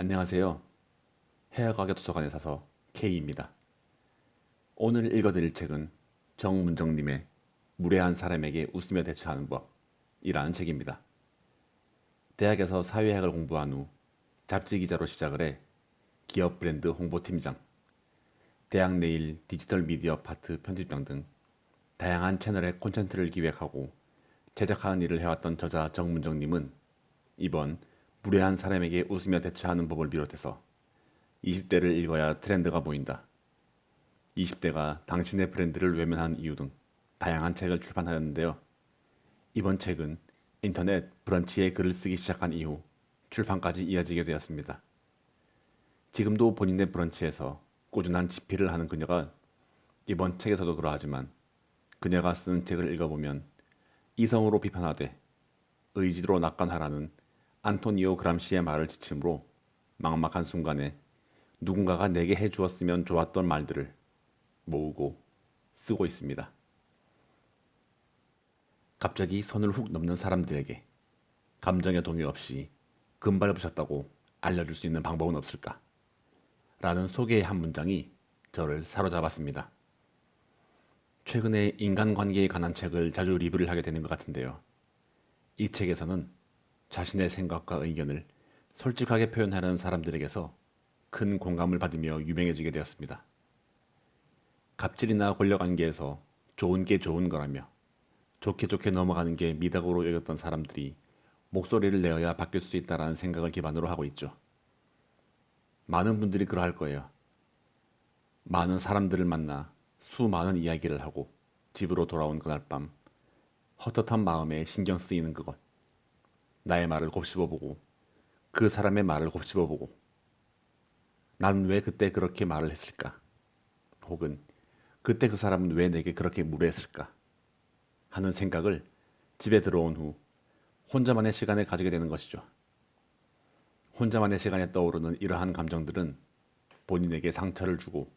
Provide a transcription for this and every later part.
안녕하세요. 해외과학의 도서관에 사서 K입니다. 오늘 읽어드릴 책은 정문정님의 무례한 사람에게 웃으며 대처하는 법이라는 책입니다. 대학에서 사회학을 공부한 후 잡지 기자로 시작을 해 기업 브랜드 홍보팀장, 대학 내일 디지털 미디어 파트 편집장 등 다양한 채널의 콘텐츠를 기획하고 제작하는 일을 해왔던 저자 정문정님은 이번 무례한 사람에게 웃으며 대처하는 법을 비롯해서 20대를 읽어야 트렌드가 보인다, 20대가 당신의 브랜드를 외면한 이유 등 다양한 책을 출판하였는데요. 이번 책은 인터넷 브런치에 글을 쓰기 시작한 이후 출판까지 이어지게 되었습니다. 지금도 본인의 브런치에서 꾸준한 집필을 하는 그녀가 이번 책에서도 그러하지만 그녀가 쓴 책을 읽어보면 이성으로 비판하되 의지로 낙관하라는 안토니오 그람시의 말을 지침으로 막막한 순간에 누군가가 내게 해주었으면 좋았던 말들을 모으고 쓰고 있습니다. 갑자기 선을 훅 넘는 사람들에게 감정의 동요 없이 금발부셨다고 알려줄 수 있는 방법은 없을까? 라는 소개의 한 문장이 저를 사로잡았습니다. 최근에 인간관계에 관한 책을 자주 리뷰를 하게 되는 것 같은데요. 이 책에서는 자신의 생각과 의견을 솔직하게 표현하는 사람들에게서 큰 공감을 받으며 유명해지게 되었습니다. 갑질이나 권력관계에서 좋은 게 좋은 거라며 좋게 좋게 넘어가는 게 미덕으로 여겼던 사람들이 목소리를 내어야 바뀔 수 있다는 생각을 기반으로 하고 있죠. 많은 분들이 그러할 거예요. 많은 사람들을 만나 수많은 이야기를 하고 집으로 돌아온 그날 밤 헛헛한 마음에 신경 쓰이는 그것, 나의 말을 곱씹어보고 그 사람의 말을 곱씹어보고 난 왜 그때 그렇게 말을 했을까? 혹은 그때 그 사람은 왜 내게 그렇게 무례했을까? 하는 생각을 집에 들어온 후 혼자만의 시간을 가지게 되는 것이죠. 혼자만의 시간에 떠오르는 이러한 감정들은 본인에게 상처를 주고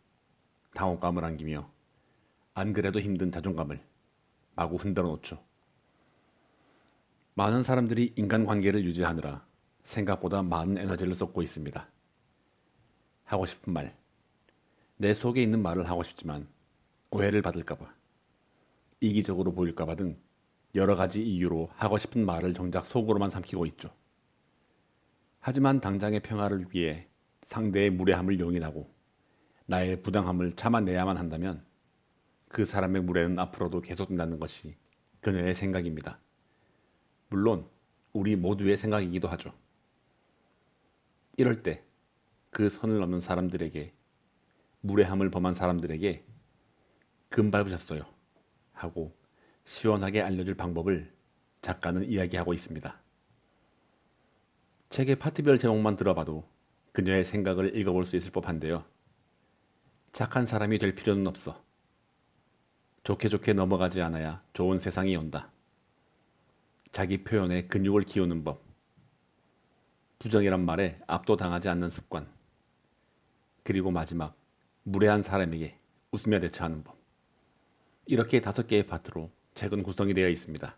당혹감을 안기며 안 그래도 힘든 자존감을 마구 흔들어 놓죠. 많은 사람들이 인간관계를 유지하느라 생각보다 많은 에너지를 쏟고 있습니다. 하고 싶은 말, 내 속에 있는 말을 하고 싶지만 오해를 받을까봐, 이기적으로 보일까봐 등 여러 가지 이유로 하고 싶은 말을 정작 속으로만 삼키고 있죠. 하지만 당장의 평화를 위해 상대의 무례함을 용인하고 나의 부당함을 참아내야만 한다면 그 사람의 무례는 앞으로도 계속된다는 것이 그녀의 생각입니다. 물론 우리 모두의 생각이기도 하죠. 이럴 때 그 선을 넘는 사람들에게, 무례함을 범한 사람들에게 금 밟으셨어요 하고 시원하게 알려줄 방법을 작가는 이야기하고 있습니다. 책의 파트별 제목만 들어봐도 그녀의 생각을 읽어볼 수 있을 법한데요. 착한 사람이 될 필요는 없어. 좋게 좋게 넘어가지 않아야 좋은 세상이 온다. 자기 표현에 근육을 키우는 법. 부정이란 말에 압도당하지 않는 습관. 그리고 마지막, 무례한 사람에게 웃으며 대처하는 법. 이렇게 5개의 파트로 책은 구성이 되어 있습니다.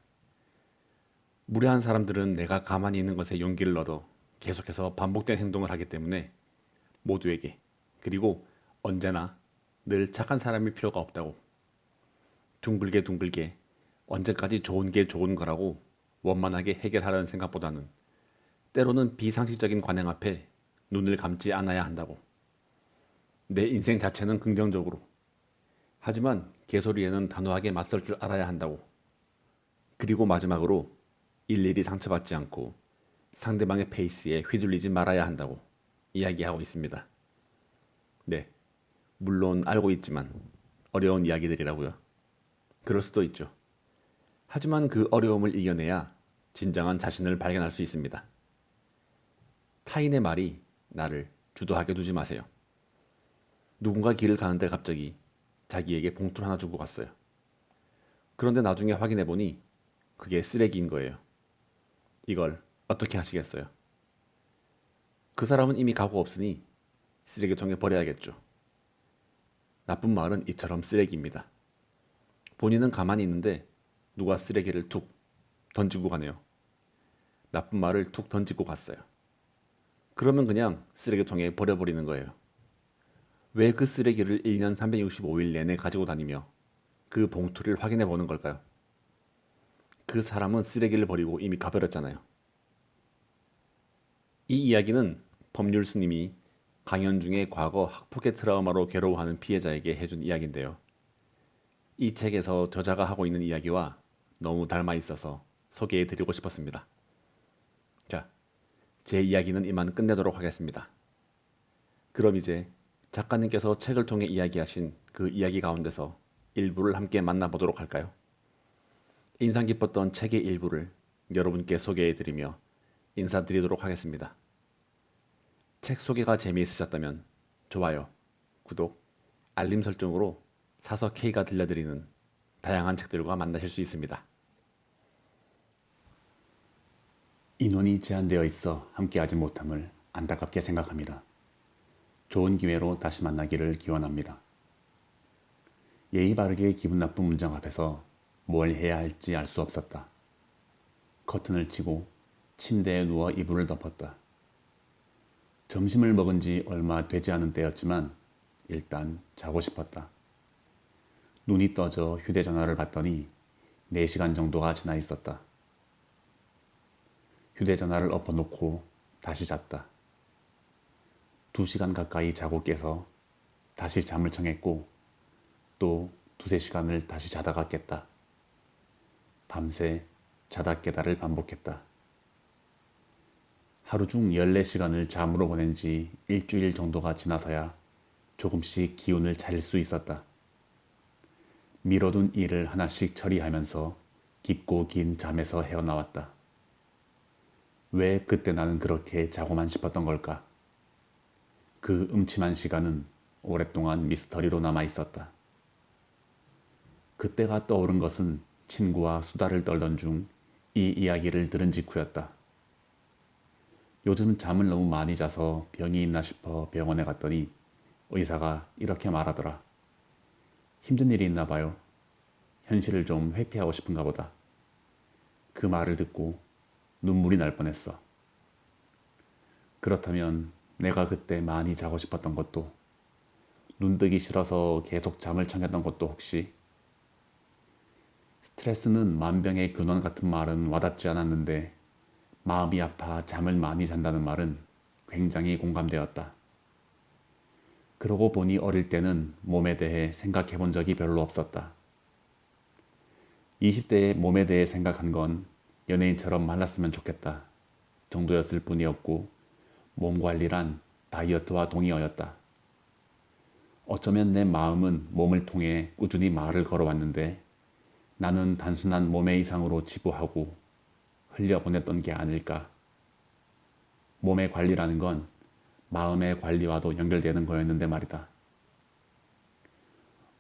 무례한 사람들은 내가 가만히 있는 것에 용기를 얻어 계속해서 반복된 행동을 하기 때문에 모두에게, 그리고 언제나 늘 착한 사람일 필요가 없다고, 둥글게 둥글게 언제까지 좋은 게 좋은 거라고 원만하게 해결하려는 생각보다는 때로는 비상식적인 관행 앞에 눈을 감지 않아야 한다고, 내 인생 자체는 긍정적으로, 하지만 개소리에는 단호하게 맞설 줄 알아야 한다고, 그리고 마지막으로 일일이 상처받지 않고 상대방의 페이스에 휘둘리지 말아야 한다고 이야기하고 있습니다. 네, 물론 알고 있지만 어려운 이야기들이라고요. 그럴 수도 있죠. 하지만 그 어려움을 이겨내야 진정한 자신을 발견할 수 있습니다. 타인의 말이 나를 주도하게 두지 마세요. 누군가 길을 가는데 갑자기 자기에게 봉투를 하나 주고 갔어요. 그런데 나중에 확인해보니 그게 쓰레기인 거예요. 이걸 어떻게 하시겠어요? 그 사람은 이미 가고 없으니 쓰레기통에 버려야겠죠. 나쁜 말은 이처럼 쓰레기입니다. 본인은 가만히 있는데 누가 쓰레기를 툭 던지고 가네요. 나쁜 말을 툭 던지고 갔어요. 그러면 그냥 쓰레기통에 버려버리는 거예요. 왜 그 쓰레기를 1년 365일 내내 가지고 다니며 그 봉투를 확인해 보는 걸까요? 그 사람은 쓰레기를 버리고 이미 가버렸잖아요. 이 이야기는 법률 스님이 강연 중에 과거 학폭의 트라우마로 괴로워하는 피해자에게 해준 이야기인데요. 이 책에서 저자가 하고 있는 이야기와 너무 닮아 있어서 소개해 드리고 싶었습니다. 자, 제 이야기는 이만 끝내도록 하겠습니다. 그럼 이제 작가님께서 책을 통해 이야기하신 그 이야기 가운데서 일부를 함께 만나보도록 할까요? 인상 깊었던 책의 일부를 여러분께 소개해 드리며 인사드리도록 하겠습니다. 책 소개가 재미있으셨다면 좋아요, 구독, 알림 설정으로 사서 K가 들려드리는 다양한 책들과 만나실 수 있습니다. 인원이 제한되어 있어 함께하지 못함을 안타깝게 생각합니다. 좋은 기회로 다시 만나기를 기원합니다. 예의 바르게 기분 나쁜 문장 앞에서 뭘 해야 할지 알 수 없었다. 커튼을 치고 침대에 누워 이불을 덮었다. 점심을 먹은 지 얼마 되지 않은 때였지만 일단 자고 싶었다. 눈이 떠져 휴대전화를 봤더니 4시간 정도가 지나 있었다. 휴대전화를 엎어놓고 다시 잤다. 2시간 가까이 자고 깨서 다시 잠을 청했고 또 2~3시간을 다시 자다가 깼다. 밤새 자다 깨다를 반복했다. 하루 중 14시간을 잠으로 보낸 지 일주일 정도가 지나서야 조금씩 기운을 차릴 수 있었다. 미뤄둔 일을 하나씩 처리하면서 깊고 긴 잠에서 헤어나왔다. 왜 그때 나는 그렇게 자고만 싶었던 걸까? 그 음침한 시간은 오랫동안 미스터리로 남아 있었다. 그때가 떠오른 것은 친구와 수다를 떨던 중 이 이야기를 들은 직후였다. 요즘 잠을 너무 많이 자서 병이 있나 싶어 병원에 갔더니 의사가 이렇게 말하더라. 힘든 일이 있나 봐요. 현실을 좀 회피하고 싶은가 보다. 그 말을 듣고 눈물이 날 뻔했어. 그렇다면 내가 그때 많이 자고 싶었던 것도, 눈뜨기 싫어서 계속 잠을 청했던 것도 혹시? 스트레스는 만병의 근원 같은 말은 와닿지 않았는데 마음이 아파 잠을 많이 잔다는 말은 굉장히 공감되었다. 그러고 보니 어릴 때는 몸에 대해 생각해 본 적이 별로 없었다. 20대에 몸에 대해 생각한 건 연예인처럼 말랐으면 좋겠다 정도였을 뿐이었고 몸 관리란 다이어트와 동의어였다. 어쩌면 내 마음은 몸을 통해 꾸준히 말을 걸어왔는데 나는 단순한 몸의 이상으로 지부하고 흘려보냈던 게 아닐까. 몸의 관리라는 건 마음의 관리와도 연결되는 거였는데 말이다.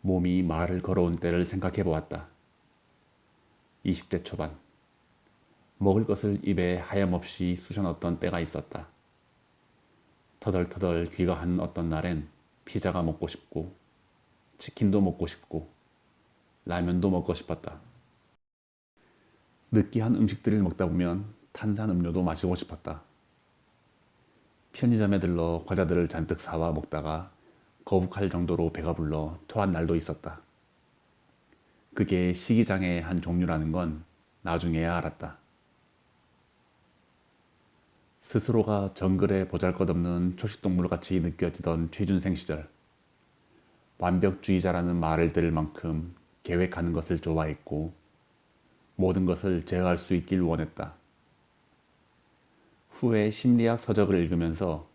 몸이 말을 걸어온 때를 생각해 보았다. 20대 초반. 먹을 것을 입에 하염없이 쑤셔넣었던 때가 있었다. 터덜터덜 귀가한 어떤 날엔 피자가 먹고 싶고 치킨도 먹고 싶고 라면도 먹고 싶었다. 느끼한 음식들을 먹다 보면 탄산음료도 마시고 싶었다. 편의점에 들러 과자들을 잔뜩 사와 먹다가 거북할 정도로 배가 불러 토한 날도 있었다. 그게 식이장애의 한 종류라는 건 나중에야 알았다. 스스로가 정글의 보잘것없는 초식동물같이 느껴지던 취준생 시절. 완벽주의자라는 말을 들을 만큼 계획하는 것을 좋아했고 모든 것을 제어할 수 있길 원했다. 후에 심리학 서적을 읽으면서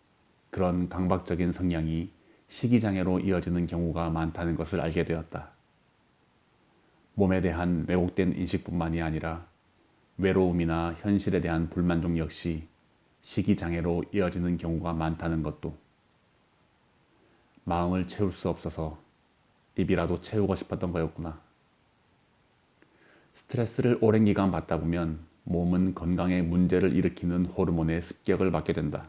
그런 강박적인 성향이 식이장애로 이어지는 경우가 많다는 것을 알게 되었다. 몸에 대한 왜곡된 인식뿐만이 아니라 외로움이나 현실에 대한 불만족 역시 식이장애로 이어지는 경우가 많다는 것도. 마음을 채울 수 없어서 입이라도 채우고 싶었던 거였구나. 스트레스를 오랜 기간 받다 보면 몸은 건강에 문제를 일으키는 호르몬의 습격을 받게 된다.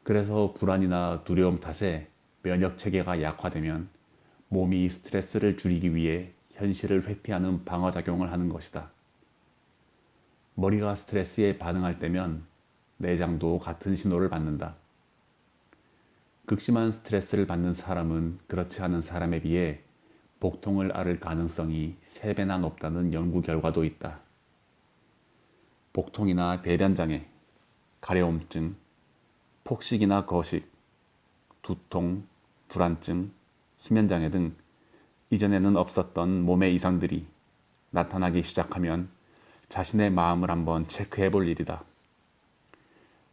그래서 불안이나 두려움 탓에 면역 체계가 약화되면 몸이 스트레스를 줄이기 위해 현실을 회피하는 방어작용을 하는 것이다. 머리가 스트레스에 반응할 때면 내장도 같은 신호를 받는다. 극심한 스트레스를 받는 사람은 그렇지 않은 사람에 비해 복통을 앓을 가능성이 3배나 높다는 연구 결과도 있다. 복통이나 배변장애, 가려움증, 폭식이나 거식, 두통, 불안증, 수면장애 등 이전에는 없었던 몸의 이상들이 나타나기 시작하면 자신의 마음을 한번 체크해 볼 일이다.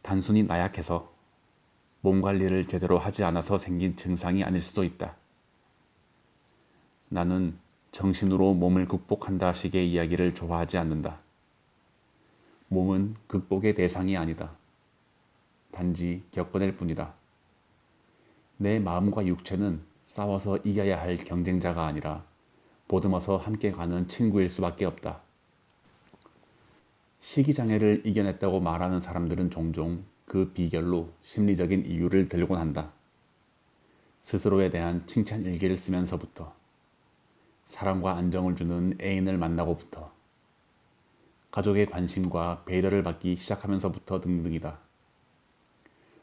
단순히 나약해서 몸 관리를 제대로 하지 않아서 생긴 증상이 아닐 수도 있다. 나는 정신으로 몸을 극복한다 식의 이야기를 좋아하지 않는다. 몸은 극복의 대상이 아니다. 단지 겪어낼 뿐이다. 내 마음과 육체는 싸워서 이겨야 할 경쟁자가 아니라 보듬어서 함께 가는 친구일 수밖에 없다. 식이장애를 이겨냈다고 말하는 사람들은 종종 그 비결로 심리적인 이유를 들곤 한다. 스스로에 대한 칭찬 일기를 쓰면서부터, 사랑과 안정을 주는 애인을 만나고부터, 가족의 관심과 배려를 받기 시작하면서부터 등등이다.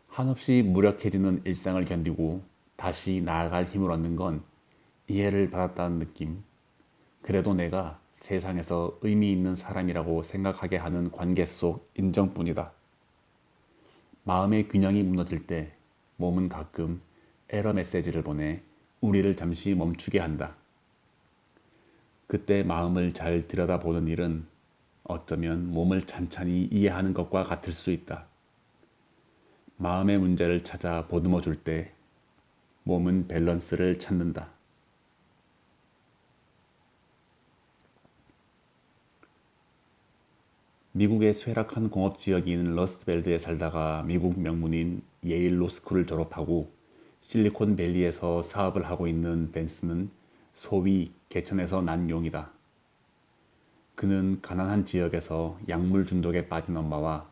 한없이 무력해지는 일상을 견디고 다시 나아갈 힘을 얻는 건 이해를 받았다는 느낌, 그래도 내가 세상에서 의미 있는 사람이라고 생각하게 하는 관계 속 인정뿐이다. 마음의 균형이 무너질 때 몸은 가끔 에러 메시지를 보내 우리를 잠시 멈추게 한다. 그때 마음을 잘 들여다보는 일은 어쩌면 몸을 찬찬히 이해하는 것과 같을 수 있다. 마음의 문제를 찾아 보듬어 줄 때 몸은 밸런스를 찾는다. 미국의 쇠락한 공업 지역이 있는 러스트벨트에 살다가 미국 명문인 예일 로스쿨을 졸업하고 실리콘밸리에서 사업을 하고 있는 벤스는 소위 개천에서 난 용이다. 그는 가난한 지역에서 약물 중독에 빠진 엄마와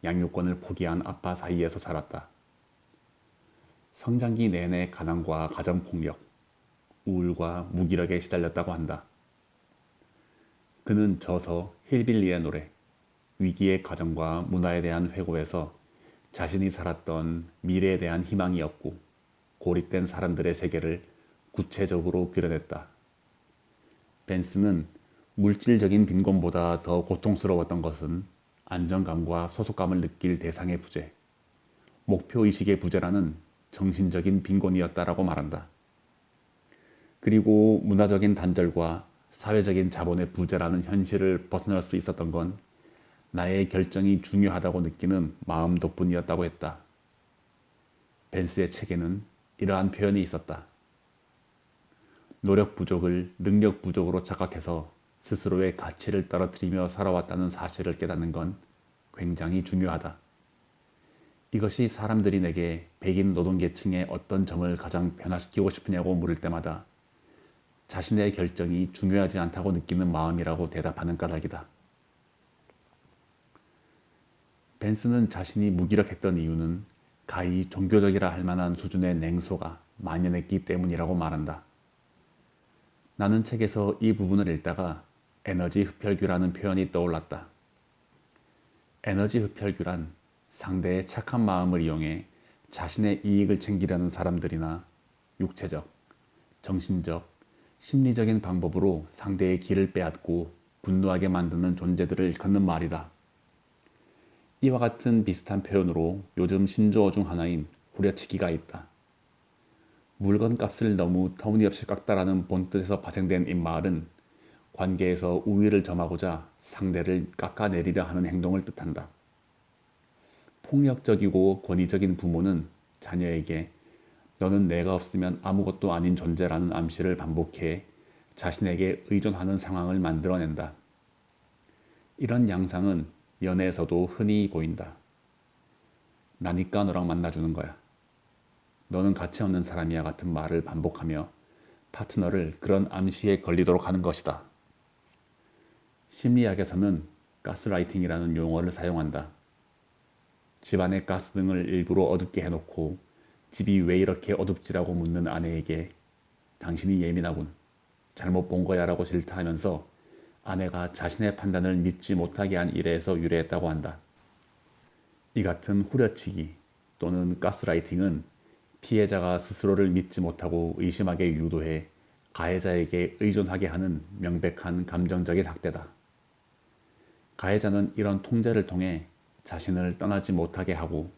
양육권을 포기한 아빠 사이에서 살았다. 성장기 내내 가난과 가정폭력, 우울과 무기력에 시달렸다고 한다. 그는 저서 힐빌리의 노래, 위기의 가정과 문화에 대한 회고에서 자신이 살았던 미래에 대한 희망이 없고 고립된 사람들의 세계를 구체적으로 그려냈다. 벤스는 물질적인 빈곤보다 더 고통스러웠던 것은 안정감과 소속감을 느낄 대상의 부재, 목표의식의 부재라는 정신적인 빈곤이었다라고 말한다. 그리고 문화적인 단절과 사회적인 자본의 부재라는 현실을 벗어날 수 있었던 건 나의 결정이 중요하다고 느끼는 마음 덕분이었다고 했다. 벤스의 책에는 이러한 표현이 있었다. 노력 부족을 능력 부족으로 착각해서 스스로의 가치를 떨어뜨리며 살아왔다는 사실을 깨닫는 건 굉장히 중요하다. 이것이 사람들이 내게 백인 노동계층의 어떤 점을 가장 변화시키고 싶으냐고 물을 때마다 자신의 결정이 중요하지 않다고 느끼는 마음이라고 대답하는 까닭이다. 벤스는 자신이 무기력했던 이유는 가히 종교적이라 할 만한 수준의 냉소가 만연했기 때문이라고 말한다. 나는 책에서 이 부분을 읽다가 에너지 흡혈귀라는 표현이 떠올랐다. 에너지 흡혈귀란 상대의 착한 마음을 이용해 자신의 이익을 챙기려는 사람들이나 육체적, 정신적, 심리적인 방법으로 상대의 길을 빼앗고 분노하게 만드는 존재들을 일컫는 말이다. 이와 같은 비슷한 표현으로 요즘 신조어 중 하나인 후려치기가 있다. 물건 값을 너무 터무니없이 깎다라는 본뜻에서 파생된 이 말은 관계에서 우위를 점하고자 상대를 깎아내리려 하는 행동을 뜻한다. 폭력적이고 권위적인 부모는 자녀에게 너는 내가 없으면 아무것도 아닌 존재라는 암시를 반복해 자신에게 의존하는 상황을 만들어낸다. 이런 양상은 연애에서도 흔히 보인다. 나니까 너랑 만나주는 거야. 너는 가치 없는 사람이야 같은 말을 반복하며 파트너를 그런 암시에 걸리도록 하는 것이다. 심리학에서는 가스라이팅이라는 용어를 사용한다. 집안의 가스등을 일부러 어둡게 해놓고 집이 왜 이렇게 어둡지라고 묻는 아내에게 당신이 예민하군, 잘못 본 거야 라고 질타하면서 아내가 자신의 판단을 믿지 못하게 한 일에서 유래했다고 한다. 이 같은 후려치기 또는 가스라이팅은 피해자가 스스로를 믿지 못하고 의심하게 유도해 가해자에게 의존하게 하는 명백한 감정적인 학대다. 가해자는 이런 통제를 통해 자신을 떠나지 못하게 하고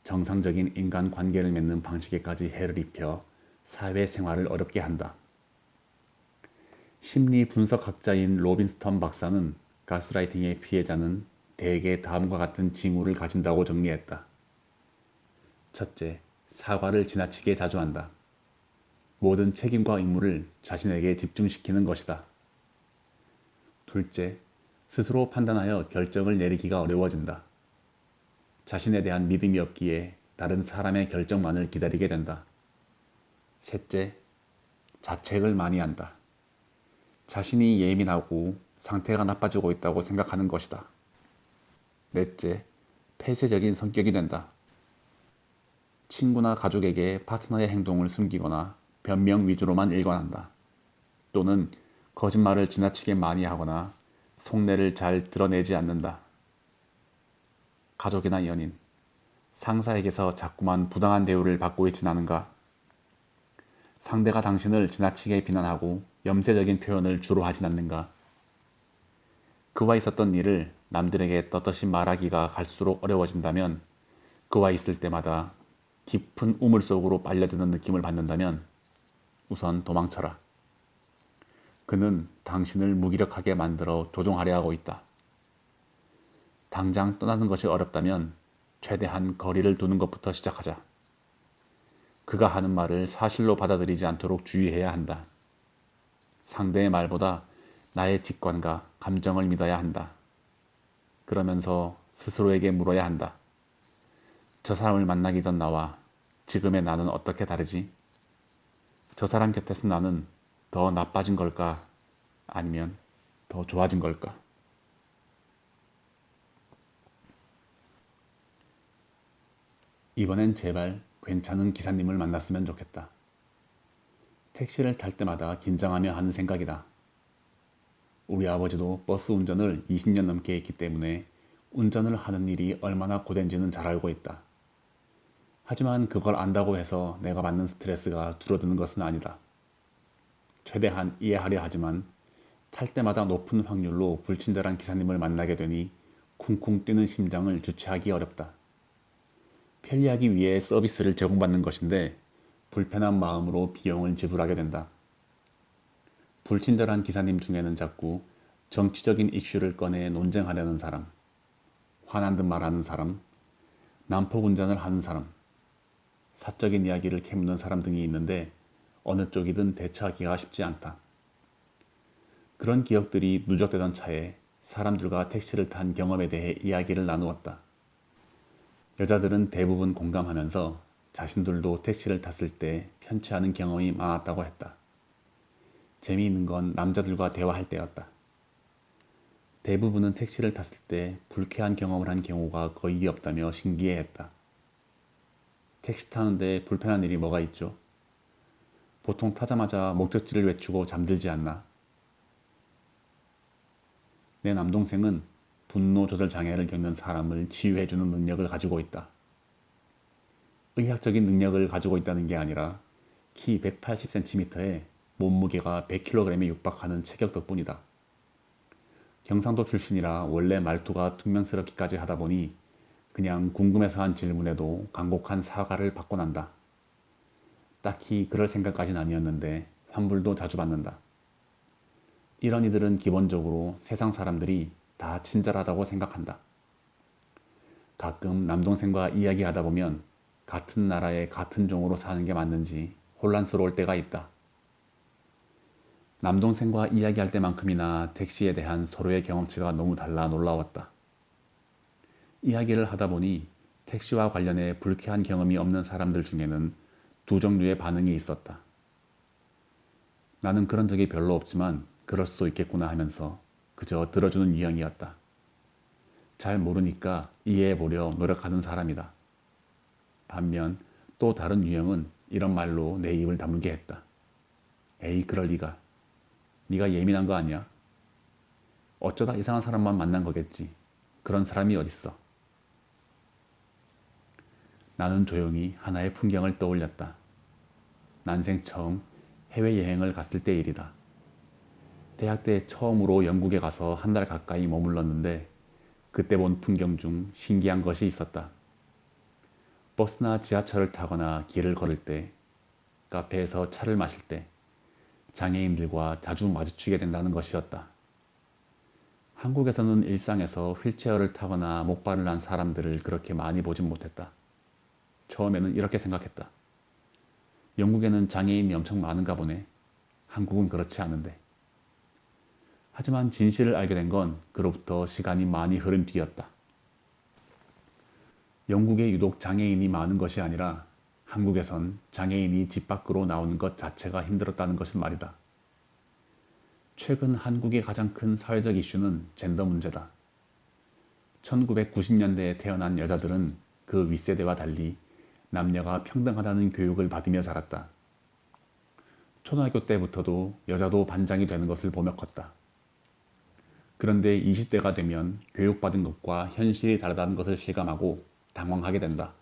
정상적인 인간 관계를 맺는 방식에까지 해를 입혀 사회생활을 어렵게 한다. 심리 분석학자인 로빈스턴 박사는 가스라이팅의 피해자는 대개 다음과 같은 징후를 가진다고 정리했다. 첫째, 사과를 지나치게 자주 한다. 모든 책임과 의무를 자신에게 집중시키는 것이다. 둘째, 스스로 판단하여 결정을 내리기가 어려워진다. 자신에 대한 믿음이 없기에 다른 사람의 결정만을 기다리게 된다. 셋째, 자책을 많이 한다. 자신이 예민하고 상태가 나빠지고 있다고 생각하는 것이다. 넷째, 폐쇄적인 성격이 된다. 친구나 가족에게 파트너의 행동을 숨기거나 변명 위주로만 일관한다. 또는 거짓말을 지나치게 많이 하거나 속내를 잘 드러내지 않는다. 가족이나 연인, 상사에게서 자꾸만 부당한 대우를 받고 있진 않은가? 상대가 당신을 지나치게 비난하고 염세적인 표현을 주로 하진 않는가? 그와 있었던 일을 남들에게 떳떳이 말하기가 갈수록 어려워진다면, 그와 있을 때마다 깊은 우물 속으로 빨려드는 느낌을 받는다면 우선 도망쳐라. 그는 당신을 무기력하게 만들어 조종하려 하고 있다. 당장 떠나는 것이 어렵다면 최대한 거리를 두는 것부터 시작하자. 그가 하는 말을 사실로 받아들이지 않도록 주의해야 한다. 상대의 말보다 나의 직관과 감정을 믿어야 한다. 그러면서 스스로에게 물어야 한다. 저 사람을 만나기 전 나와 지금의 나는 어떻게 다르지? 저 사람 곁에서 나는 더 나빠진 걸까? 아니면 더 좋아진 걸까? 이번엔 제발 괜찮은 기사님을 만났으면 좋겠다. 택시를 탈 때마다 긴장하며 하는 생각이다. 우리 아버지도 버스 운전을 20년 넘게 했기 때문에 운전을 하는 일이 얼마나 고된지는 잘 알고 있다. 하지만 그걸 안다고 해서 내가 받는 스트레스가 줄어드는 것은 아니다. 최대한 이해하려 하지만 탈 때마다 높은 확률로 불친절한 기사님을 만나게 되니 쿵쿵 뛰는 심장을 주체하기 어렵다. 편리하기 위해 서비스를 제공받는 것인데 불편한 마음으로 비용을 지불하게 된다. 불친절한 기사님 중에는 자꾸 정치적인 이슈를 꺼내 논쟁하려는 사람, 화난 듯 말하는 사람, 난폭 운전을 하는 사람, 사적인 이야기를 캐묻는 사람 등이 있는데 어느 쪽이든 대처하기가 쉽지 않다. 그런 기억들이 누적되던 차에 사람들과 택시를 탄 경험에 대해 이야기를 나누었다. 여자들은 대부분 공감하면서 자신들도 택시를 탔을 때 편치 않은 경험이 많았다고 했다. 재미있는 건 남자들과 대화할 때였다. 대부분은 택시를 탔을 때 불쾌한 경험을 한 경우가 거의 없다며 신기해했다. 택시 타는데 불편한 일이 뭐가 있죠? 보통 타자마자 목적지를 외치고 잠들지 않나? 내 남동생은 분노 조절 장애를 겪는 사람을 치유해주는 능력을 가지고 있다. 의학적인 능력을 가지고 있다는 게 아니라 키 180cm에 몸무게가 100kg에 육박하는 체격 덕분이다. 경상도 출신이라 원래 말투가 퉁명스럽기까지 하다 보니 그냥 궁금해서 한 질문에도 간곡한 사과를 받고 난다. 딱히 그럴 생각까진 아니었는데 환불도 자주 받는다. 이런 이들은 기본적으로 세상 사람들이 다 친절하다고 생각한다. 가끔 남동생과 이야기하다 보면 같은 나라에 같은 종으로 사는 게 맞는지 혼란스러울 때가 있다. 남동생과 이야기할 때만큼이나 택시에 대한 서로의 경험치가 너무 달라 놀라웠다. 이야기를 하다 보니 택시와 관련해 불쾌한 경험이 없는 사람들 중에는 두 종류의 반응이 있었다. 나는 그런 적이 별로 없지만 그럴 수도 있겠구나 하면서 그저 들어주는 유형이었다. 잘 모르니까 이해해보려 노력하는 사람이다. 반면 또 다른 유형은 이런 말로 내 입을 다물게 했다. 에이, 그럴 리가. 네가 예민한 거 아니야? 어쩌다 이상한 사람만 만난 거겠지. 그런 사람이 어딨어. 나는 조용히 하나의 풍경을 떠올렸다. 난생 처음 해외여행을 갔을 때 일이다. 대학 때 처음으로 영국에 가서 한 달 가까이 머물렀는데 그때 본 풍경 중 신기한 것이 있었다. 버스나 지하철을 타거나 길을 걸을 때, 카페에서 차를 마실 때 장애인들과 자주 마주치게 된다는 것이었다. 한국에서는 일상에서 휠체어를 타거나 목발을 난 사람들을 그렇게 많이 보진 못했다. 처음에는 이렇게 생각했다. 영국에는 장애인이 엄청 많은가 보네. 한국은 그렇지 않은데. 하지만 진실을 알게 된 건 그로부터 시간이 많이 흐른 뒤였다. 영국에 유독 장애인이 많은 것이 아니라 한국에선 장애인이 집 밖으로 나오는 것 자체가 힘들었다는 것은 말이다. 최근 한국의 가장 큰 사회적 이슈는 젠더 문제다. 1990년대에 태어난 여자들은 그 윗세대와 달리 남녀가 평등하다는 교육을 받으며 자랐다. 초등학교 때부터도 여자도 반장이 되는 것을 보며 컸다. 그런데 20대가 되면 교육받은 것과 현실이 다르다는 것을 실감하고 당황하게 된다.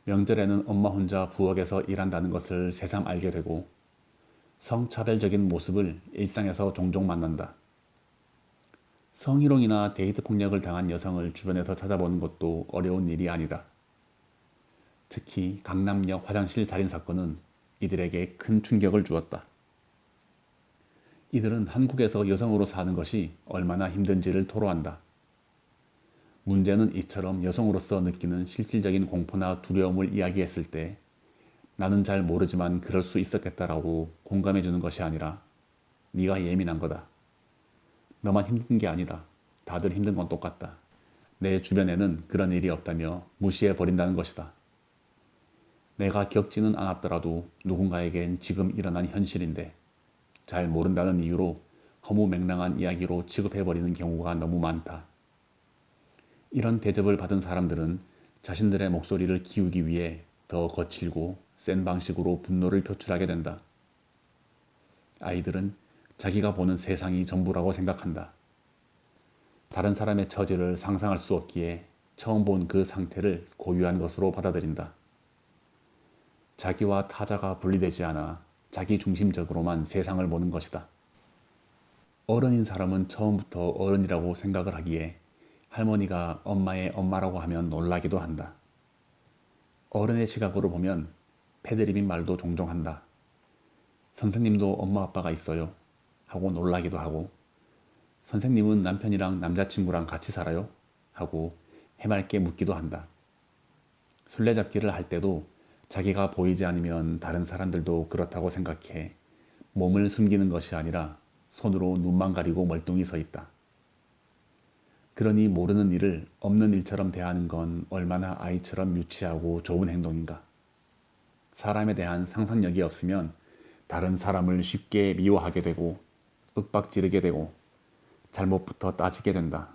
명절에는 엄마 혼자 부엌에서 일한다는 것을 새삼 알게 되고 성차별적인 모습을 일상에서 종종 만난다. 성희롱이나 데이트 폭력을 당한 여성을 주변에서 찾아보는 것도 어려운 일이 아니다. 특히 강남역 화장실 살인 사건은 이들에게 큰 충격을 주었다. 이들은 한국에서 여성으로 사는 것이 얼마나 힘든지를 토로한다. 문제는 이처럼 여성으로서 느끼는 실질적인 공포나 두려움을 이야기했을 때 나는 잘 모르지만 그럴 수 있었겠다라고 공감해 주는 것이 아니라 네가 예민한 거다. 너만 힘든 게 아니다. 다들 힘든 건 똑같다. 내 주변에는 그런 일이 없다며 무시해 버린다는 것이다. 내가 겪지는 않았더라도 누군가에겐 지금 일어난 현실인데 잘 모른다는 이유로 허무맹랑한 이야기로 취급해버리는 경우가 너무 많다. 이런 대접을 받은 사람들은 자신들의 목소리를 키우기 위해 더 거칠고 센 방식으로 분노를 표출하게 된다. 아이들은 자기가 보는 세상이 전부라고 생각한다. 다른 사람의 처지를 상상할 수 없기에 처음 본 그 상태를 고유한 것으로 받아들인다. 자기와 타자가 분리되지 않아 자기 중심적으로만 세상을 보는 것이다. 어른인 사람은 처음부터 어른이라고 생각을 하기에 할머니가 엄마의 엄마라고 하면 놀라기도 한다. 어른의 시각으로 보면 패드립인 말도 종종 한다. 선생님도 엄마 아빠가 있어요? 하고 놀라기도 하고 선생님은 남편이랑 남자친구랑 같이 살아요? 하고 해맑게 묻기도 한다. 술래잡기를 할 때도 자기가 보이지 않으면 다른 사람들도 그렇다고 생각해 몸을 숨기는 것이 아니라 손으로 눈만 가리고 멀뚱히 서 있다. 그러니 모르는 일을 없는 일처럼 대하는 건 얼마나 아이처럼 유치하고 좁은 행동인가. 사람에 대한 상상력이 없으면 다른 사람을 쉽게 미워하게 되고 윽박지르게 되고 잘못부터 따지게 된다.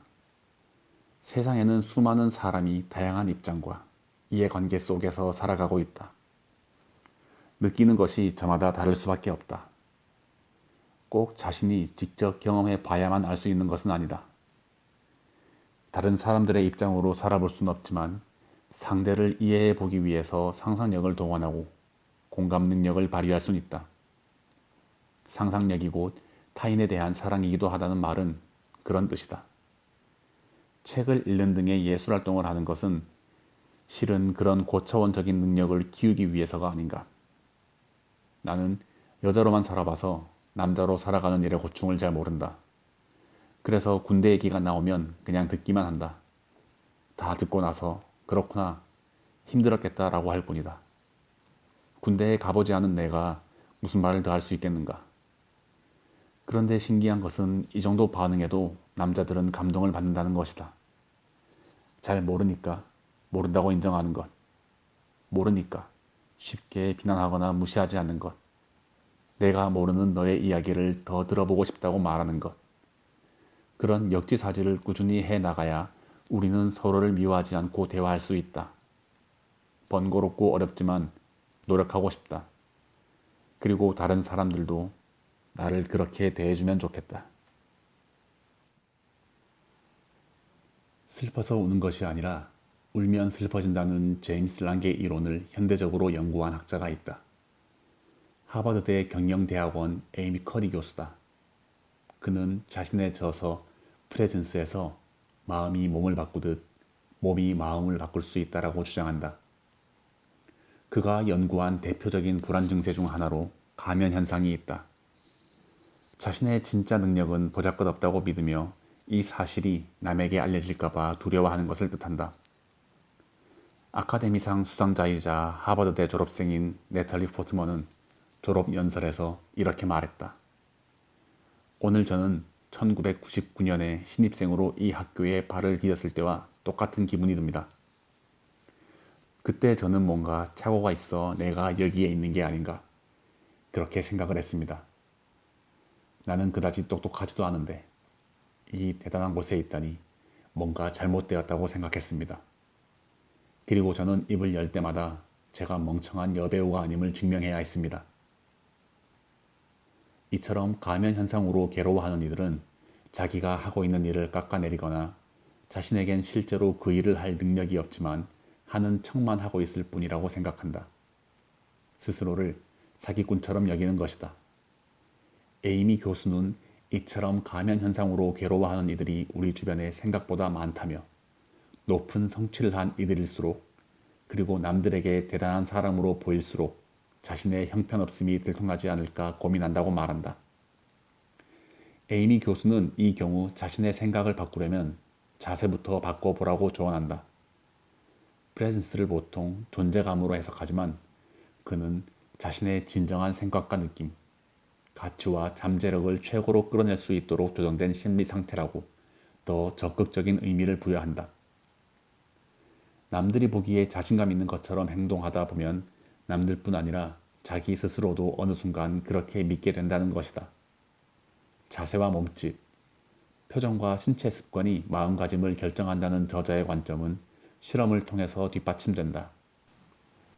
세상에는 수많은 사람이 다양한 입장과 이해관계 속에서 살아가고 있다. 느끼는 것이 저마다 다를 수밖에 없다. 꼭 자신이 직접 경험해 봐야만 알 수 있는 것은 아니다. 다른 사람들의 입장으로 살아볼 수는 없지만 상대를 이해해 보기 위해서 상상력을 동원하고 공감 능력을 발휘할 수는 있다. 상상력이 곧 타인에 대한 사랑이기도 하다는 말은 그런 뜻이다. 책을 읽는 등의 예술활동을 하는 것은 실은 그런 고차원적인 능력을 키우기 위해서가 아닌가. 나는 여자로만 살아봐서 남자로 살아가는 일의 고충을 잘 모른다. 그래서 군대 얘기가 나오면 그냥 듣기만 한다. 다 듣고 나서 그렇구나, 힘들었겠다라고 할 뿐이다. 군대에 가보지 않은 내가 무슨 말을 더 할 수 있겠는가. 그런데 신기한 것은 이 정도 반응에도 남자들은 감동을 받는다는 것이다. 잘 모르니까 모른다고 인정하는 것. 모르니까 쉽게 비난하거나 무시하지 않는 것. 내가 모르는 너의 이야기를 더 들어보고 싶다고 말하는 것. 그런 역지사지를 꾸준히 해나가야 우리는 서로를 미워하지 않고 대화할 수 있다. 번거롭고 어렵지만 노력하고 싶다. 그리고 다른 사람들도 나를 그렇게 대해주면 좋겠다. 슬퍼서 우는 것이 아니라 울면 슬퍼진다는 제임스 랑게 이론을 현대적으로 연구한 학자가 있다. 하버드대 경영대학원 에이미 커리 교수다. 그는 자신의 저서 프레젠스에서 마음이 몸을 바꾸듯 몸이 마음을 바꿀 수 있다라고 주장한다. 그가 연구한 대표적인 불안 증세 중 하나로 가면 현상이 있다. 자신의 진짜 능력은 보잘것없다고 믿으며 이 사실이 남에게 알려질까봐 두려워하는 것을 뜻한다. 아카데미상 수상자이자 하버드대 졸업생인 네탈리 포트먼은 졸업 연설에서 이렇게 말했다. 오늘 저는 1999년에 신입생으로 이 학교에 발을 디뎠을 때와 똑같은 기분이 듭니다. 그때 저는 뭔가 착오가 있어 내가 여기에 있는 게 아닌가 그렇게 생각을 했습니다. 나는 그다지 똑똑하지도 않은데 이 대단한 곳에 있다니 뭔가 잘못되었다고 생각했습니다. 그리고 저는 입을 열 때마다 제가 멍청한 여배우가 아님을 증명해야 했습니다. 이처럼 가면 현상으로 괴로워하는 이들은 자기가 하고 있는 일을 깎아내리거나 자신에겐 실제로 그 일을 할 능력이 없지만 하는 척만 하고 있을 뿐이라고 생각한다. 스스로를 사기꾼처럼 여기는 것이다. 에이미 교수는 이처럼 가면 현상으로 괴로워하는 이들이 우리 주변에 생각보다 많다며 높은 성취를 한 이들일수록 그리고 남들에게 대단한 사람으로 보일수록 자신의 형편없음이 들통나지 않을까 고민한다고 말한다. 에이미 교수는 이 경우 자신의 생각을 바꾸려면 자세부터 바꿔보라고 조언한다. 프레젠스를 보통 존재감으로 해석하지만 그는 자신의 진정한 생각과 느낌, 가치와 잠재력을 최고로 끌어낼 수 있도록 조정된 심리 상태라고 더 적극적인 의미를 부여한다. 남들이 보기에 자신감 있는 것처럼 행동하다 보면 남들뿐 아니라 자기 스스로도 어느 순간 그렇게 믿게 된다는 것이다. 자세와 몸짓, 표정과 신체 습관이 마음가짐을 결정한다는 저자의 관점은 실험을 통해서 뒷받침된다.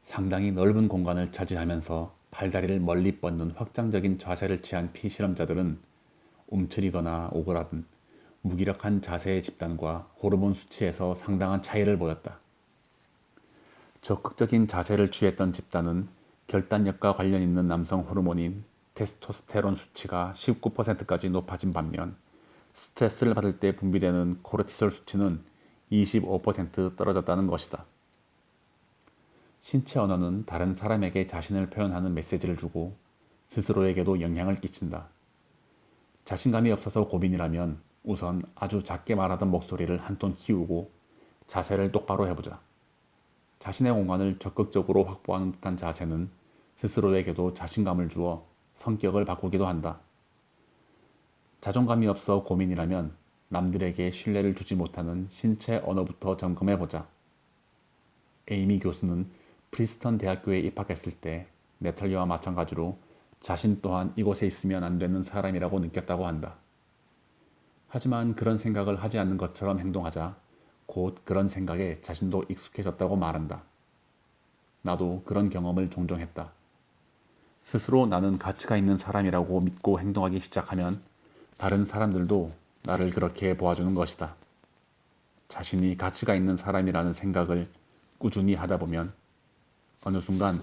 상당히 넓은 공간을 차지하면서 팔다리를 멀리 뻗는 확장적인 자세를 취한 피실험자들은 움츠리거나 오그라든 무기력한 자세의 집단과 호르몬 수치에서 상당한 차이를 보였다. 적극적인 자세를 취했던 집단은 결단력과 관련 있는 남성 호르몬인 테스토스테론 수치가 19%까지 높아진 반면 스트레스를 받을 때 분비되는 코르티솔 수치는 25% 떨어졌다는 것이다. 신체 언어는 다른 사람에게 자신을 표현하는 메시지를 주고 스스로에게도 영향을 끼친다. 자신감이 없어서 고민이라면 우선 아주 작게 말하던 목소리를 한 톤 키우고 자세를 똑바로 해보자. 자신의 공간을 적극적으로 확보하는 듯한 자세는 스스로에게도 자신감을 주어 성격을 바꾸기도 한다. 자존감이 없어 고민이라면 남들에게 신뢰를 주지 못하는 신체 언어부터 점검해보자. 에이미 교수는 프리스턴 대학교에 입학했을 때 네탈리와 마찬가지로 자신 또한 이곳에 있으면 안 되는 사람이라고 느꼈다고 한다. 하지만 그런 생각을 하지 않는 것처럼 행동하자 곧 그런 생각에 자신도 익숙해졌다고 말한다. 나도 그런 경험을 종종 했다. 스스로 나는 가치가 있는 사람이라고 믿고 행동하기 시작하면 다른 사람들도 나를 그렇게 보아주는 것이다. 자신이 가치가 있는 사람이라는 생각을 꾸준히 하다 보면 어느 순간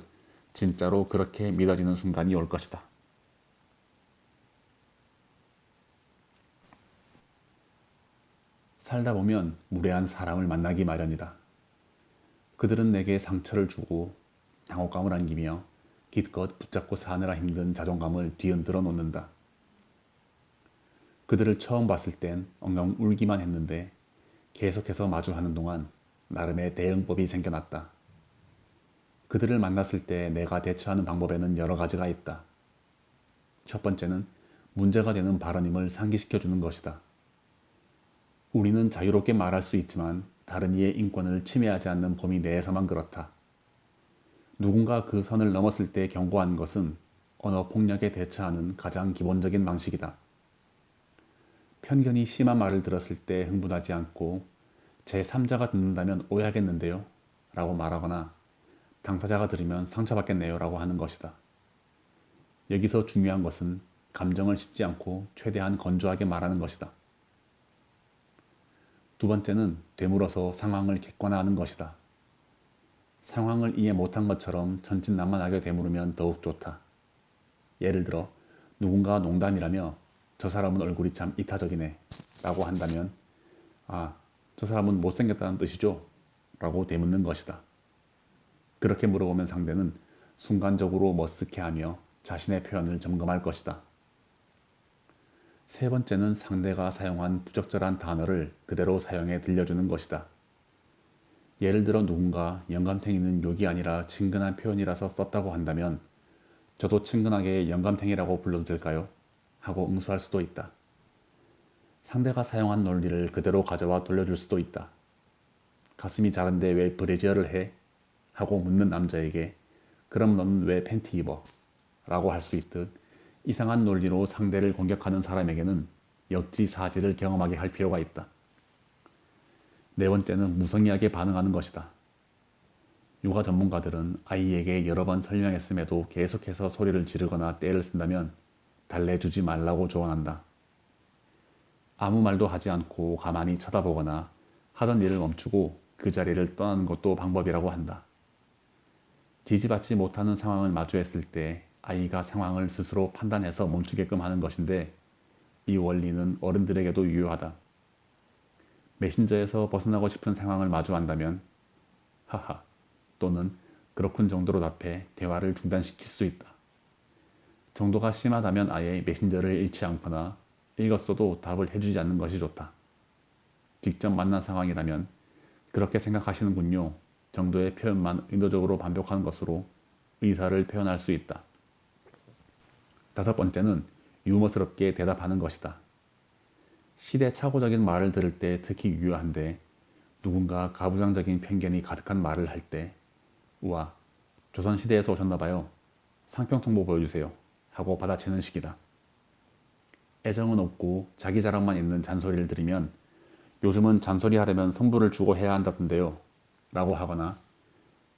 진짜로 그렇게 믿어지는 순간이 올 것이다. 살다 보면 무례한 사람을 만나기 마련이다. 그들은 내게 상처를 주고 당혹감을 안기며 기껏 붙잡고 사느라 힘든 자존감을 뒤흔들어 놓는다. 그들을 처음 봤을 땐 엉엉 울기만 했는데 계속해서 마주하는 동안 나름의 대응법이 생겨났다. 그들을 만났을 때 내가 대처하는 방법에는 여러 가지가 있다. 첫 번째는 문제가 되는 발언임을 상기시켜주는 것이다. 우리는 자유롭게 말할 수 있지만 다른 이의 인권을 침해하지 않는 범위 내에서만 그렇다. 누군가 그 선을 넘었을 때 경고하는 것은 언어 폭력에 대처하는 가장 기본적인 방식이다. 편견이 심한 말을 들었을 때 흥분하지 않고 제3자가 듣는다면 오해하겠는데요? 라고 말하거나 당사자가 들으면 상처받겠네요? 라고 하는 것이다. 여기서 중요한 것은 감정을 싣지 않고 최대한 건조하게 말하는 것이다. 두 번째는 되물어서 상황을 객관화하는 것이다. 상황을 이해 못한 것처럼 천진난만하게 되물으면 더욱 좋다. 예를 들어 누군가 농담이라며 저 사람은 얼굴이 참 이타적이네 라고 한다면 아, 저 사람은 못생겼다는 뜻이죠? 라고 되묻는 것이다. 그렇게 물어보면 상대는 순간적으로 머쓱해하며 자신의 표현을 점검할 것이다. 세 번째는 상대가 사용한 부적절한 단어를 그대로 사용해 들려주는 것이다. 예를 들어 누군가 영감탱이는 욕이 아니라 친근한 표현이라서 썼다고 한다면 저도 친근하게 영감탱이라고 불러도 될까요? 하고 응수할 수도 있다. 상대가 사용한 논리를 그대로 가져와 돌려줄 수도 있다. 가슴이 작은데 왜 브래지어를 해? 하고 묻는 남자에게 그럼 너는 왜 팬티 입어? 라고 할 수 있듯 이상한 논리로 상대를 공격하는 사람에게는 역지사지를 경험하게 할 필요가 있다. 네 번째는 무성의하게 반응하는 것이다. 육아 전문가들은 아이에게 여러 번 설명했음에도 계속해서 소리를 지르거나 떼를 쓴다면 달래주지 말라고 조언한다. 아무 말도 하지 않고 가만히 쳐다보거나 하던 일을 멈추고 그 자리를 떠나는 것도 방법이라고 한다. 지지받지 못하는 상황을 마주했을 때 아이가 상황을 스스로 판단해서 멈추게끔 하는 것인데 이 원리는 어른들에게도 유효하다. 메신저에서 벗어나고 싶은 상황을 마주한다면 하하 또는 그렇군 정도로 답해 대화를 중단시킬 수 있다. 정도가 심하다면 아예 메신저를 읽지 않거나 읽었어도 답을 해주지 않는 것이 좋다. 직접 만난 상황이라면 그렇게 생각하시는군요 정도의 표현만 의도적으로 반복하는 것으로 의사를 표현할 수 있다. 다섯 번째는 유머스럽게 대답하는 것이다. 시대착오적인 말을 들을 때 특히 유효한데 누군가 가부장적인 편견이 가득한 말을 할 때 우와 조선시대에서 오셨나봐요. 상평통보 보여주세요. 하고 받아치는 식이다. 애정은 없고 자기 자랑만 있는 잔소리를 들으면 요즘은 잔소리 하려면 성부를 주고 해야 한다던데요. 라고 하거나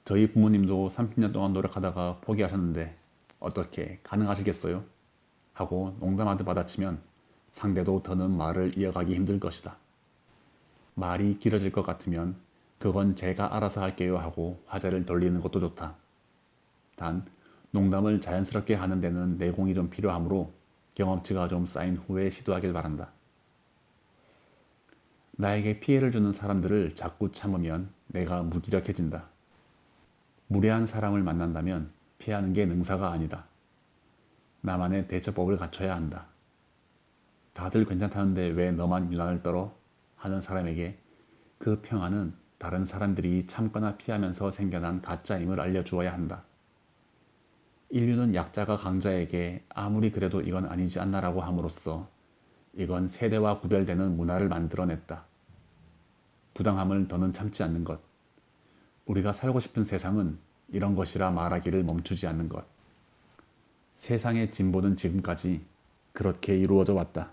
저희 부모님도 30년 동안 노력하다가 포기하셨는데 어떻게 가능하시겠어요? 하고 농담하듯 받아치면 상대도 더는 말을 이어가기 힘들 것이다. 말이 길어질 것 같으면 그건 제가 알아서 할게요 하고 화제를 돌리는 것도 좋다. 단 농담을 자연스럽게 하는 데는 내공이 좀 필요하므로 경험치가 좀 쌓인 후에 시도하길 바란다. 나에게 피해를 주는 사람들을 자꾸 참으면 내가 무기력해진다. 무례한 사람을 만난다면 피하는 게 능사가 아니다. 나만의 대처법을 갖춰야 한다. 다들 괜찮다는데 왜 너만 유난을 떨어? 하는 사람에게 그 평화는 다른 사람들이 참거나 피하면서 생겨난 가짜임을 알려주어야 한다. 인류는 약자가 강자에게 아무리 그래도 이건 아니지 않나라고 함으로써 이건 세대와 구별되는 문화를 만들어냈다. 부당함을 더는 참지 않는 것. 우리가 살고 싶은 세상은 이런 것이라 말하기를 멈추지 않는 것. 세상의 진보는 지금까지 그렇게 이루어져 왔다.